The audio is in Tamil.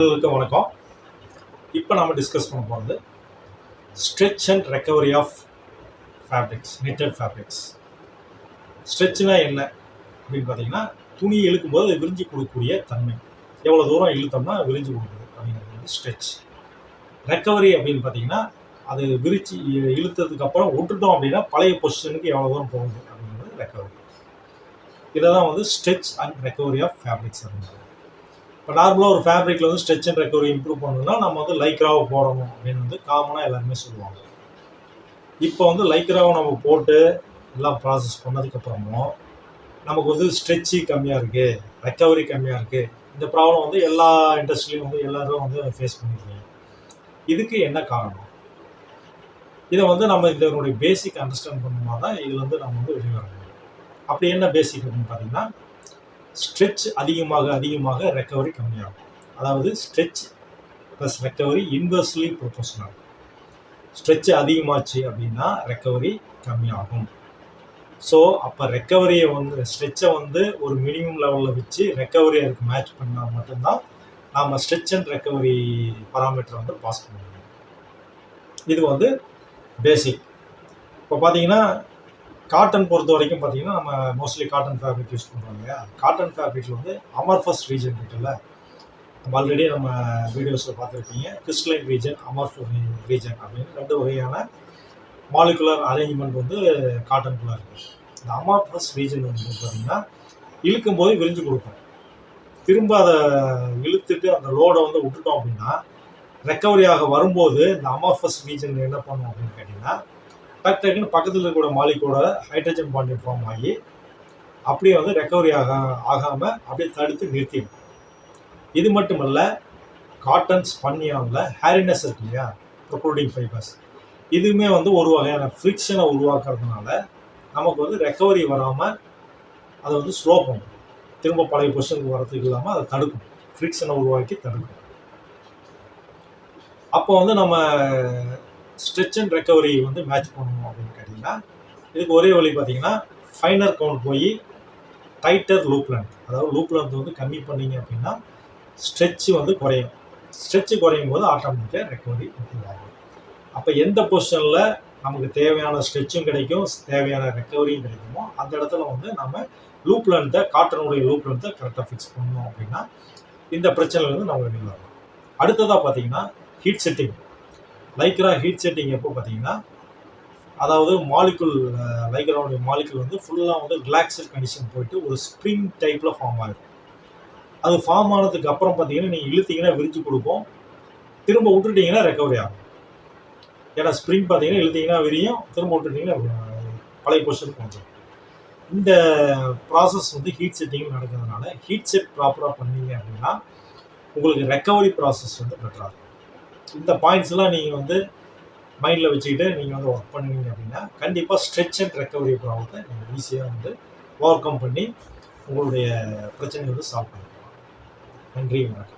வணக்கம். இப்போ நம்ம டிஸ்கஸ் பண்ண போகிறது stretch and recovery of fabrics, knitted fabrics. ஸ்ட்ரெச்னா என்ன அப்படின்னு பார்த்தீங்கன்னா, துணி இழுக்கும்போது அது விரிஞ்சு கொடுக்கக்கூடிய தன்மை. எவ்வளோ தூரம் இழுத்தோம்னா விரிஞ்சு கொடுக்குது அப்படிங்கிறது வந்து ஸ்ட்ரெச். ரெக்கவரி அப்படின்னு பார்த்தீங்கன்னா, அது விரிச்சு இழுத்ததுக்கு அப்புறம் விட்டுட்டோம் அப்படின்னா பழைய பொசிஷனுக்கு எவ்வளோ தூரம் போகுது அப்படிங்கிறது ரெக்கவரி. இதை தான் வந்து stretch and recovery of fabrics அப்படிங்கிறது. இப்போ நார்மலாக ஒரு ஃபேப்ரிக்கில் வந்து ஸ்ட்ரெச் அண்ட் ரெக்கவரி இம்ப்ரூவ் பண்ணணும்னா நம்ம வந்து லைக்ராவை போடணும் அப்படின்னு வந்து காமனாக எல்லாருமே சொல்லுவாங்க. இப்போ வந்து லைக்ராவை நம்ம போட்டு எல்லாம் ப்ராசஸ் பண்ணதுக்கப்புறமும் நமக்கு வந்து ஸ்ட்ரெச்சு கம்மியாக இருக்குது, ரெக்கவரி கம்மியாக இருக்குது. இந்த ப்ராப்ளம் வந்து எல்லா இண்டஸ்ட்ரியிலையும் வந்து எல்லோரும் வந்து ஃபேஸ் பண்ணியிருக்கீங்க. இதுக்கு என்ன காரணம்? இதை வந்து நம்ம இதனுடைய பேசிக் அண்டர்ஸ்டாண்ட் பண்ணணுமா தான் இதில் வந்து நம்ம வந்து வெளியே வர முடியும். அப்படி என்ன பேசிக் அப்படின்னு பார்த்தீங்கன்னா, ஸ்ட்ரெச் அதிகமாக ரெக்கவரி கம்மியாகும். அதாவது stretch plus recovery inversely proportional. Stretch அதிகமாச்சு அப்படின்னா ரெக்கவரி கம்மியாகும். ஸோ அப்போ ரெக்கவரியை வந்து ஸ்ட்ரெச்சை வந்து ஒரு மினிமம் லெவலில் வச்சு ரெக்கவரி அதுக்கு மேட்ச் பண்ணால் மட்டும்தான் நாம் ஸ்ட்ரெச் அண்ட் ரெக்கவரி பராமீட்டரை வந்து பாஸ் பண்ண முடியும். இது வந்து பேசிக். இப்போ பார்த்தீங்கன்னா காட்டன் பொறுத்த வரைக்கும் பார்த்தீங்கன்னா நம்ம மோஸ்ட்லி காட்டன் ஃபேப்ரிக் யூஸ் பண்ணுறோம் இல்லையா. காட்டன் ஃபேப்ரிக்கில் வந்து அமர்ஃபஸ் ரீஜன் இருக்குல்ல, நம்ம ஆல்ரெடி நம்ம வீடியோஸில் பார்த்துருப்பீங்க. கிறிஸ்டலைன் ரீஜன், அமர்ஃபஸ் ரீஜன் அப்படின்னு 2 வகையான மாலிகுலர் அரேஞ்ச்மெண்ட் வந்து காட்டனுக்குள்ளே இருக்குது. இந்த அமர்ஃபஸ் ரீஜன் வந்து பார்த்தீங்கன்னா இழுக்கும்போது விரிஞ்சு கொடுக்கும். திரும்ப அதை இழுத்துட்டு அந்த லோடை வந்து விட்டுட்டோம் அப்படின்னா ரெக்கவரியாக வரும்போது இந்த அமர்ஃபஸ் ரீஜன் என்ன பண்ணும் அப்படின்னு கேட்டிங்கன்னா, டக்குன்னு பக்கத்தில் இருக்கிற மாலிகூட ஹைட்ரஜன் பாண்ட் ஃபார்ம் ஆகி அப்படியே வந்து ரெக்கவரி ஆகாமல் அப்படியே தடுத்து நிறுத்திடும். இது மட்டுமல்ல, காட்டன் ஸ்பன்னியாவில் ஹேரினஸ் இருக்கு இல்லையா, ப்ரொக்ரூடிங் ஃபைபர்ஸ், இதுவுமே வந்து ஒரு வகையான ஃப்ரிக்ஷனை உருவாக்குறதுனால நமக்கு வந்து ரெக்கவரி வராமல் அதை வந்து ஸ்லோ பண்ணும். திரும்ப பழைய பொசிஷனுக்கு வரதுக்கு இல்லாமல் அதை தடுக்கும், ஃப்ரிக்ஷனை உருவாக்கி தடுக்கும். அப்போ வந்து நம்ம ஸ்ட்ரெச் அண்ட் ரெக்கவரி வந்து மேட்ச் பண்ணணும் அப்படின்னு கேட்டிங்கன்னா, இதுக்கு ஒரே வழி பார்த்தீங்கன்னா ஃபைனர் கவுண்ட் போய் டைட்டர் லூப் லென்த், அதாவது லூப் லென்த் வந்து கம்மி பண்ணிங்க அப்படின்னா ஸ்ட்ரெச்சு வந்து குறையும். ஸ்ட்ரெச்சு குறையும் போது ஆட்டோமேட்டிக்காக ரெக்கவரி இம்ப்ரூவ் ஆகும். அப்போ எந்த பொசிஷனில் நமக்கு தேவையான ஸ்ட்ரெச்சும் கிடைக்கும், தேவையான ரெக்கவரியும் கிடைக்குமோ அந்த இடத்துல வந்து நம்ம லூப் லென்த்தை, காட்டனுடைய லூப் லென்த்தை கரெக்டாக ஃபிக்ஸ் பண்ணணும் அப்படின்னா இந்த பிரச்சனைலேருந்து நம்ம வெளியே வரலாம். அடுத்ததாக பார்த்தீங்கன்னா heat setting. Lycra heat setting எப்போ பார்த்தீங்கன்னா, அதாவது மாலிகுல் லைக்ராவுடைய மாலிகுல் வந்து ஃபுல்லாக வந்து ரிலாக்ஸ்டு கண்டிஷன் போயிட்டு ஒரு ஸ்ப்ரிங் டைப்பில் ஃபார்ம் ஆகிடும். அது ஃபார்ம் ஆனதுக்கு அப்புறம் பார்த்தீங்கன்னா நீங்கள் இழுத்தீங்கன்னா விரிச்சு கொடுக்கும், திரும்ப விட்டுட்டிங்கன்னா ரெக்கவரி ஆகும். ஏன்னா ஸ்ப்ரிங் பார்த்தீங்கன்னா இழுத்தீங்கன்னா விரியும், திரும்ப விட்டுட்டிங்கன்னா பழைய பொசிஷனுக்கு வந்துடும். இந்த ப்ராசஸ் வந்து ஹீட் செட்டிங் நடக்கிறதுனால ஹீட் செட் ப்ராப்பராக பண்ணீங்க அப்படின்னா உங்களுக்கு ரெக்கவரி ப்ராசஸ் வந்து பெட்டராக இருக்கும். இந்த பாயிண்ட்ஸ்லாம் நீங்கள் வந்து மைண்டில் வச்சுக்கிட்டு நீங்கள் வந்து ஒர்க் பண்ணுவீங்க அப்படின்னா கண்டிப்பாக ஸ்ட்ரெச் அண்ட் ரெக்கவரி ப்ராப்ளத்தை நீங்கள் ஈஸியாக வந்து ஓவர் கம் பண்ணி உங்களுடைய பிரச்சனையை வந்து சால்வ் பண்ணிக்கலாம். நன்றி, வணக்கம்.